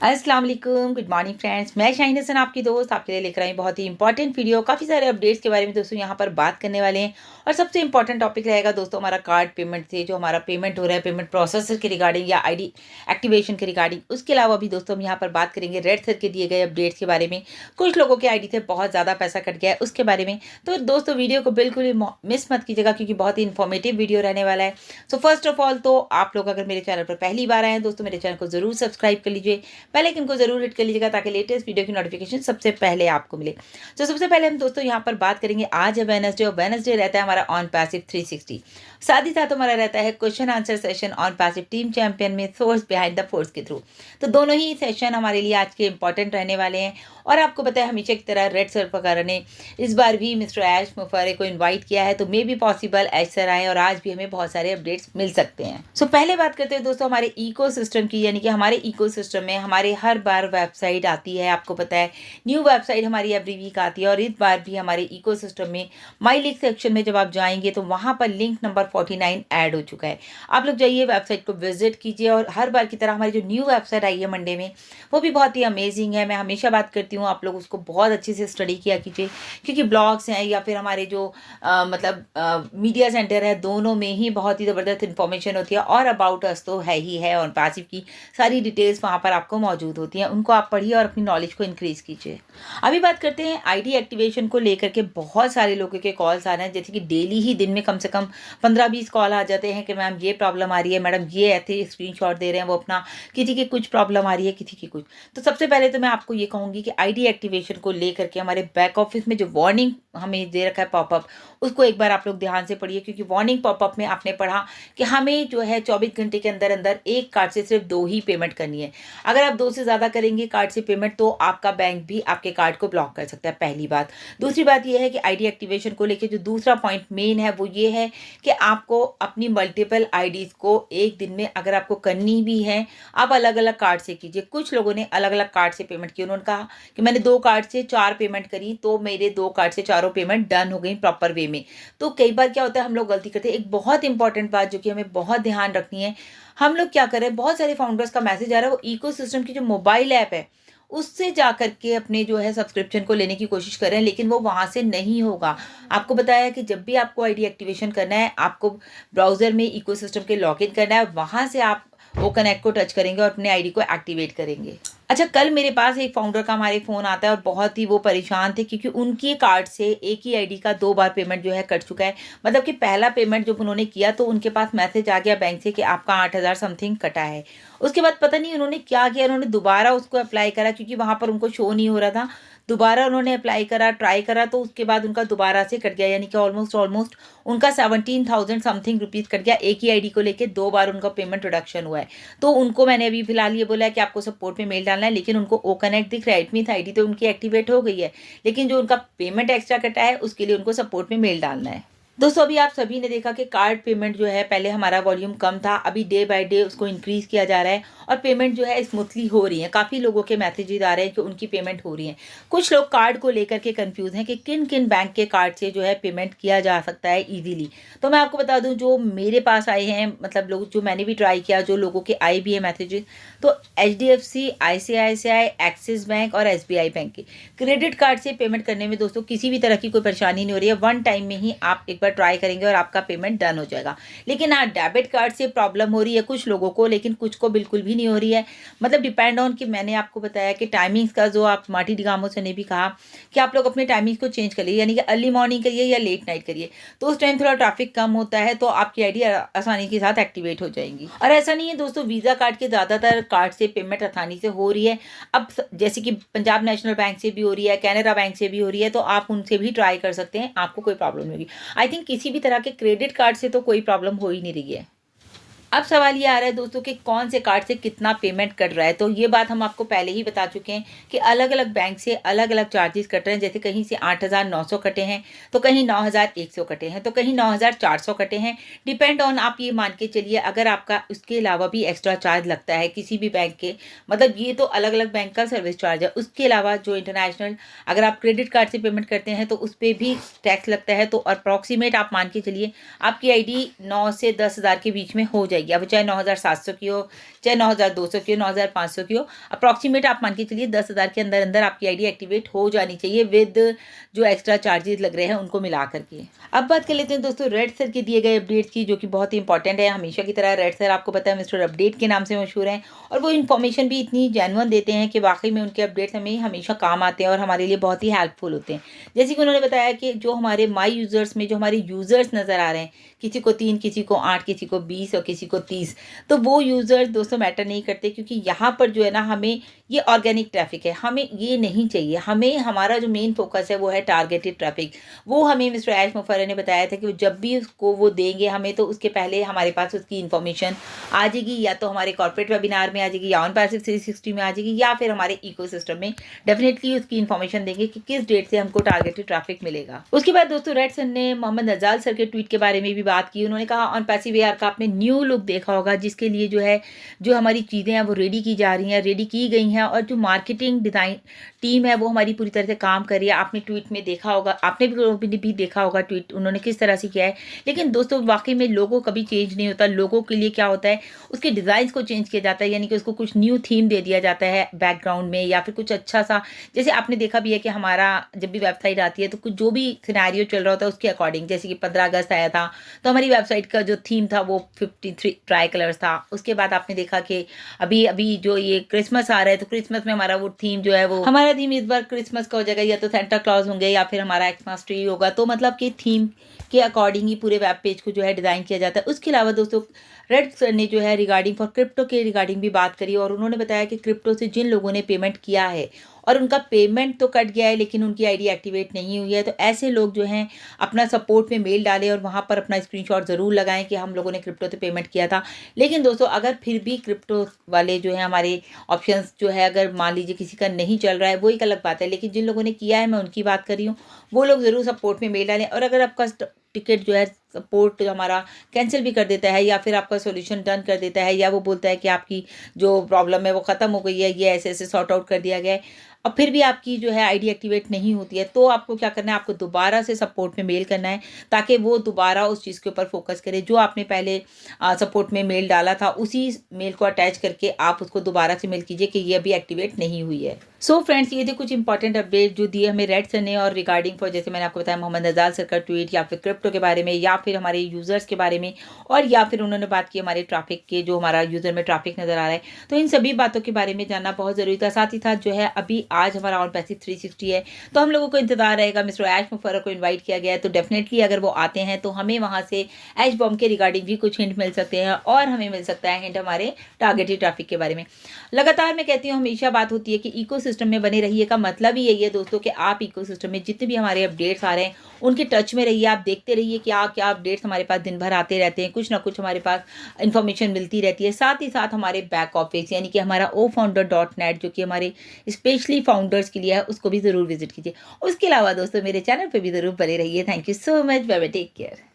अस्सलाम वालेकुम, good morning friends. मैं शाहीन हसन आपकी दोस्त आपके लिए लेकर आई बहुत ही इंपॉर्टेंट वीडियो। काफ़ी सारे अपडेट्स के बारे में दोस्तों यहाँ पर बात करने वाले हैं। और सबसे इंपॉर्टेंट टॉपिक रहेगा दोस्तों हमारा कार्ड पेमेंट से जो हमारा पेमेंट हो रहा है, पेमेंट प्रोसेसर के रिगार्डिंग या आईडी एक्टिवेशन के रिगार्डिंग। उसके अलावा भी दोस्तों हम यहाँ पर बात करेंगे रेड सर के दिए गए अपडेट्स के बारे में। कुछ लोगों के आईडी से बहुत ज़्यादा पैसा कट गया है उसके बारे में। तो दोस्तों वीडियो को बिल्कुल भी मिस मत कीजिएगा क्योंकि बहुत ही इन्फॉर्मेटिव वीडियो रहने वाला है। सो फर्स्ट ऑफ ऑल तो आप लोग अगर मेरे चैनल पर पहली बार आए हैं दोस्तों, मेरे चैनल को ज़रूर सब्सक्राइब कर लीजिए, बेल आइकन को जरूर हिट कर लीजिएगा ताकि लेटेस्ट वीडियो की नोटिफिकेशन सबसे पहले आपको मिले। तो सबसे पहले हम दोस्तों यहाँ पर बात करेंगे, आज है वेडनेसडे और वेडनेसडे रहता है हमारा ऑन पैसिव 360। साथ ही साथ हमारा रहता है question answer session on passive team champion में सोर्स बिहाइंड द फोर्स के थ्रू। तो दोनों ही सेशन हमारे लिए आज के इंपॉर्टेंट रहने वाले हैं। और आपको पता है हमेशा की तरह रेड सर वगैरह ने इस बार भी मिस्टर ऐश मुफरे को इनवाइट किया है, तो मे बी पॉसिबल ऐश सर आए और आज भी हमें बहुत सारे अपडेट्स मिल सकते हैं। सो पहले बात करते हैं दोस्तों हमारे इकोसिस्टम की, यानी कि हमारे इकोसिस्टम में हमारे हर बार वेबसाइट आती है। आपको पता है न्यू वेबसाइट हमारी एवरी वीक आती है और इस बार भी हमारे इकोसिस्टम में माई लिंक सेक्शन में जब आप जाएंगे तो वहां पर लिंक नंबर 49 ऐड हो चुका है। आप लोग जाइए वेबसाइट को विजिट कीजिए और हर बार की तरह हमारी जो न्यू वेबसाइट आई है मंडे में वो भी बहुत ही अमेजिंग है। मैं हमेशा बात करती हूँ, आप लोग उसको बहुत अच्छे से स्टडी किया कीजिए क्योंकि ब्लॉग्स हैं या फिर हमारे जो मीडिया सेंटर है, दोनों में ही बहुत ही ज़बरदस्त इन्फॉर्मेशन होती है। और अबाउट अस तो है ही है और पैसिव की सारी डिटेल्स वहाँ पर आपको मौजूद होती हैं, उनको आप पढ़िए और अपनी नॉलेज को इंक्रीज़ कीजिए। अभी बात करते हैं आईडी एक्टिवेशन को लेकर के। बहुत सारे लोगों के कॉल्स आ रहे हैं, जैसे कि डेली ही दिन में कम से कम 15-20 कॉल आ जाते हैं कि मैम ये प्रॉब्लम आ रही है, मैडम ये ऐसे स्क्रीनशॉट दे रहे हैं, वो अपना किसी की कुछ प्रॉब्लम आ रही है, किसी की कुछ। तो सबसे पहले तो मैं आपको ये कहूँगी कि आईडी एक्टिवेशन को लेकर के हमारे बैक ऑफिस में जो वार्निंग हमें दे रखा है पॉपअप, उसको एक बार आप लोग ध्यान से पढ़िए क्योंकि वार्निंग पॉपअप में आपने पढ़ा कि हमें जो है 24 घंटे के अंदर अंदर एक कार्ड से सिर्फ 2 ही पेमेंट करनी है। अगर आप 2 से ज़्यादा करेंगे कार्ड से पेमेंट तो आपका बैंक भी आपके कार्ड को ब्लॉक कर सकता है, पहली बात। दूसरी बात यह है कि आईडी एक्टिवेशन को लेकर जो दूसरा पॉइंट मेन है वो ये है कि आपको अपनी मल्टीपल आईडीज़ को एक दिन में अगर आपको करनी भी है, आप अलग अलग कार्ड से कीजिए। कुछ लोगों ने अलग अलग कार्ड से पेमेंट की, उन्होंने कहा कि मैंने 2 कार्ड से 4 पेमेंट करी तो मेरे 2 कार्ड से चारों पेमेंट डन हो गई प्रॉपर वे में। तो कई बार क्या होता है हम लोग गलती करते हैं। एक बहुत इंपॉर्टेंट बात जो कि हमें बहुत ध्यान रखनी है, हम लोग क्या करें, बहुत सारे फाउंडर्स का मैसेज आ रहा है, वो इकोसिस्टम की जो मोबाइल ऐप है उससे जा करके अपने जो है सब्सक्रिप्शन को लेने की कोशिश कर रहे हैं, लेकिन वो वहाँ से नहीं होगा। आपको बताया कि जब भी आपको आईडी एक्टिवेशन करना है, आपको ब्राउज़र में इकोसिस्टम के लॉगिन करना है, वहाँ से आप वो कनेक्ट को टच करेंगे और अपने आईडी को एक्टिवेट करेंगे। अच्छा, कल मेरे पास एक फाउंडर का हमारे फ़ोन आता है और बहुत ही वो परेशान थे क्योंकि उनके कार्ड से एक ही आईडी का 2 बार पेमेंट जो है कट चुका है। मतलब कि पहला पेमेंट जब उन्होंने किया तो उनके पास मैसेज आ गया बैंक से कि आपका 8,000 समथिंग कटा है। उसके बाद पता नहीं उन्होंने क्या किया, उन्होंने दोबारा उसको अप्लाई करा क्योंकि वहाँ पर उनको शो नहीं हो रहा था। दोबारा उन्होंने अप्लाई करा, ट्राई करा, तो उसके बाद उनका दोबारा से कट गया, यानी कि ऑलमोस्ट उनका 17,000 समथिंग रुपीज़ कट गया। एक ही आईडी को लेके 2 बार उनका पेमेंट रिडक्शन हुआ है। तो उनको मैंने अभी फिलहाल ये बोला है कि आपको सपोर्ट में मेल डालना है, लेकिन उनको ओ कनेक्ट दिख रहा है, इट मीन्स आईडी तो उनकी एक्टिवेट हो गई है, लेकिन जो उनका पेमेंट एक्स्ट्रा कटा है उसके लिए उनको सपोर्ट में मेल डालना है। दोस्तों अभी आप सभी ने देखा कि कार्ड पेमेंट जो है पहले हमारा वॉल्यूम कम था, अभी डे बाय डे उसको इंक्रीज़ किया जा रहा है और पेमेंट जो है स्मूथली हो रही है। काफ़ी लोगों के मैसेजेस आ रहे हैं कि उनकी पेमेंट हो रही है। कुछ लोग कार्ड को लेकर के कंफ्यूज हैं कि किन किन बैंक के कार्ड से जो है पेमेंट किया जा सकता है ईजीली। तो मैं आपको बता दूं, जो मेरे पास आए हैं, मतलब लोग जो मैंने भी ट्राई किया, जो लोगों के आए भी है मैसेजेस, तो HDFC, ICICI, एक्सिस बैंक और SBI बैंक के क्रेडिट कार्ड से पेमेंट करने में दोस्तों किसी भी तरह की कोई परेशानी नहीं हो रही है। वन टाइम में ही आप एक बार ट्राई करेंगे और आपका पेमेंट डन हो जाएगा। लेकिन हाँ, डेबिट कार्ड से प्रॉब्लम हो रही है कुछ लोगों को, लेकिन कुछ को बिल्कुल भी नहीं हो रही है। मतलब डिपेंड ऑन कि मैंने आपको बताया कि टाइमिंग्स का, जो आप माटी डिगामो से ने भी कहा कि आप लोग अपने टाइमिंग्स को चेंज करिए, यानी कि अर्ली मॉर्निंग करिए या लेट नाइट करिए, तो उस टाइम थोड़ा ट्रैफिक कम होता है तो आपकी आईडी आसानी के साथ एक्टिवेट हो जाएंगी। और ऐसा नहीं है दोस्तों, वीज़ा कार्ड के ज़्यादातर कार्ड से पेमेंट आसानी से हो रही है। अब जैसे कि पंजाब नेशनल बैंक से भी हो रही है, कैनरा बैंक से भी हो रही है, तो आप उनसे भी ट्राई कर सकते हैं, आपको कोई प्रॉब्लम नहीं होगी। आई थिंक किसी भी तरह के क्रेडिट कार्ड से तो कोई प्रॉब्लम हो ही नहीं रही है। अब सवाल ये आ रहा है दोस्तों कि कौन से कार्ड से कितना पेमेंट कट रहा है। तो ये बात हम आपको पहले ही बता चुके हैं कि अलग अलग बैंक से अलग अलग चार्जेस कट रहे हैं। जैसे कहीं से 8,900 कटे हैं, तो कहीं 9,100 कटे हैं, तो कहीं 9,400 कटे हैं। डिपेंड ऑन, आप ये मान के चलिए, अगर आपका उसके अलावा भी एक्स्ट्रा चार्ज लगता है किसी भी बैंक के, मतलब ये तो अलग अलग बैंक का सर्विस चार्ज है, उसके अलावा जो इंटरनेशनल अगर आप क्रेडिट कार्ड से पेमेंट करते हैं तो उस पर भी टैक्स लगता है। तो अप्रॉक्सीमेट आप मान के चलिए आपकी आईडी 9 से 10,000 के बीच में हो जाएगी। अब चाहे 9,700 की हो, चाहे 9,200 की हो, 9,500 की हो, अप्रॉक्सीमेट आप मान के चलिए 10,000 के अंदर अंदर आपकी आईडी एक्टिवेट हो जानी चाहिए विद जो एक्स्ट्रा चार्जेस लग रहे हैं उनको मिला करके। अब बात कर लेते हैं दोस्तों रेड सर के दिए गए अपडेट्स की, जो कि बहुत ही इंपॉर्टेंट है। हमेशा की तरह रेड सर आपको पता है मिस्टर अपडेट के नाम से मशहूर हैं, और वो इन्फॉर्मेशन भी इतनी जेन्युइन देते हैं कि वाकई में उनके अपडेट्स हमें हमेशा काम आते हैं और हमारे लिए बहुत ही हेल्पफुल होते हैं। जैसे कि उन्होंने बताया कि जो हमारे माई यूज़र्स में जो हमारे यूज़र्स नज़र आ रहे हैं, किसी को 3, किसी को 8, किसी को 20 और किसी को 30, तो वो यूज़र्स दोस्तों मैटर नहीं करते, क्योंकि यहाँ पर जो है ना हमें ये ऑर्गेनिक ट्रैफिक है, हमें ये नहीं चाहिए। हमें हमारा जो मेन फोकस है वो है टारगेटेड ट्रैफिक। वो हमें मिस्टर ऐश मुफर्रह ने बताया था कि जब भी उसको वो देंगे हमें, तो उसके पहले हमारे पास उसकी इन्फॉर्मेशन आ जाएगी, या तो हमारे कॉर्पोरेट वेबिनार में आ जाएगी, या ऑन पैसिव 360 में आ जाएगी, या फिर हमारे इकोसिस्टम में डेफिनेटली उसकी इन्फॉर्मेशन देंगे कि किस डेट से हमको टारगेटेड ट्रैफिक मिलेगा। उसके बाद दोस्तों रेड सर ने मोहम्मद नजाल सर के ट्वीट के बारे में भी बात की। उन्होंने कहा ऑन पैसिव एआर का आपने न्यू लुक देखा होगा, जिसके लिए जो है जो हमारी चीज़ें हैं वो रेडी की जा रही हैं, रेडी की गई हैं, और जो मार्केटिंग डिज़ाइन टीम है वो हमारी पूरी तरह से काम कर रही है। आपने ट्वीट में देखा होगा, आपने भी देखा होगा ट्वीट उन्होंने किस तरह से किया है। लेकिन दोस्तों वाकई में लोगो कभी चेंज नहीं होता। लोगों के लिए क्या होता है, उसके डिज़ाइंस को चेंज किया जाता है, यानी कि उसको कुछ न्यू थीम दे दिया जाता है बैकग्राउंड में, या फिर कुछ अच्छा सा, जैसे आपने देखा भी है कि हमारा जब भी वेबसाइट आती है तो कुछ जो भी सिनेरियो चल रहा होता है उसके अकॉर्डिंग, जैसे कि 15 अगस्त आया था तो हमारी वेबसाइट का जो थीम था वो 53 ट्राई कलर्स था। उसके बाद आपने देखा कि अभी अभी जो ये क्रिसमस आ रहा है, तो क्रिसमस में हमारा वो थीम जो है, वो हमारा थीम इस बार क्रिसमस का हो जाएगा, या तो सेंटा क्लॉज होंगे या फिर हमारा एक्समास ट्री होगा। तो मतलब कि थीम के अकॉर्डिंग ही पूरे वेब पेज को जो है डिज़ाइन किया जाता है। उसके अलावा दोस्तों रेड सर ने जो है रिगार्डिंग फॉर क्रिप्टो के रिगार्डिंग भी बात करी, और उन्होंने बताया कि क्रिप्टो से जिन लोगों ने पेमेंट किया है और उनका पेमेंट तो कट गया है लेकिन उनकी आईडी एक्टिवेट नहीं हुई है, तो ऐसे लोग जो हैं अपना सपोर्ट में मेल डालें और वहाँ पर अपना स्क्रीनशॉट ज़रूर लगाएं कि हम लोगों ने क्रिप्टो से पेमेंट किया था। लेकिन दोस्तों अगर फिर भी क्रिप्टो वाले जो है हमारे ऑप्शंस जो है, अगर मान लीजिए किसी का नहीं चल रहा है, वो एक अलग बात है, लेकिन जिन लोगों ने किया है मैं उनकी बात कर रही हूँ, वो लोग ज़रूर सपोर्ट में मेल डालें। और अगर आपका टिकट जो है सपोर्ट हमारा कैंसिल भी कर देता है, या फिर आपका सॉल्यूशन डन कर देता है, या वो बोलता है कि आपकी जो प्रॉब्लम है वो ख़त्म हो गई है, ये ऐसे ऐसे सॉर्ट आउट कर दिया गया है, और फिर भी आपकी जो है आईडी एक्टिवेट नहीं होती है, तो आपको क्या करना है, आपको दोबारा से सपोर्ट में मेल करना है, ताकि वो दोबारा उस चीज़ के ऊपर फोकस करे जो आपने पहले सपोर्ट में मेल डाला था, उसी मेल को अटैच करके आप उसको दोबारा से मेल कीजिए कि ये अभी एक्टिवेट नहीं हुई है। सो फ्रेंड्स, ये थे कुछ इंपॉर्टेंट अपडेट जो दिए हमें रेड सर ने, और रिगार्डिंग फॉर जैसे मैंने आपको बताया मोहम्मद नजाल सर का ट्वीट, या फिर क्रिप्टो के बारे में, या फिर हमारे यूज़र्स के बारे में, और या फिर उन्होंने बात की हमारे ट्रैफिक के, जो हमारा यूज़र में ट्रैफिक नज़र आ रहा है। तो इन सभी बातों के बारे में जानना बहुत ज़रूरी था। साथ ही साथ जो है अभी आज हमारा ऑन पैसिव 360 है, तो हम लोगों को इंतजार रहेगा। मिस्टर ऐश मुफर्रह को इन्वाइट किया गया है, तो डेफिनेटली अगर वो आते हैं तो हमें वहाँ से ऐश बॉम्ब के रिगार्डिंग भी कुछ हिंट मिल सकते हैं, और हमें मिल सकता है हिंट हमारे टारगेटेड ट्रैफिक के बारे में। लगातार मैं कहती हूँ, हमेशा बात होती है कि इकोसिस्टम में बने रहिए, का मतलब ही यही है दोस्तों कि आप इकोसिस्टम में जितने भी हमारे अपडेट्स आ रहे हैं उनके टच में रहिए। आप देखते रहिए कि क्या अपडेट्स हमारे पास दिन भर आते रहते हैं, कुछ ना कुछ हमारे पास इन्फॉर्मेशन मिलती रहती है। साथ ही साथ हमारे बैक ऑफिस यानी कि हमारा ofounder.net जो कि हमारे स्पेशली फाउंडर्स के लिए है, उसको भी ज़रूर विजिट कीजिए। उसके अलावा दोस्तों मेरे चैनल पर भी ज़रूर बने रहिए। Thank you so much, bye bye, take care.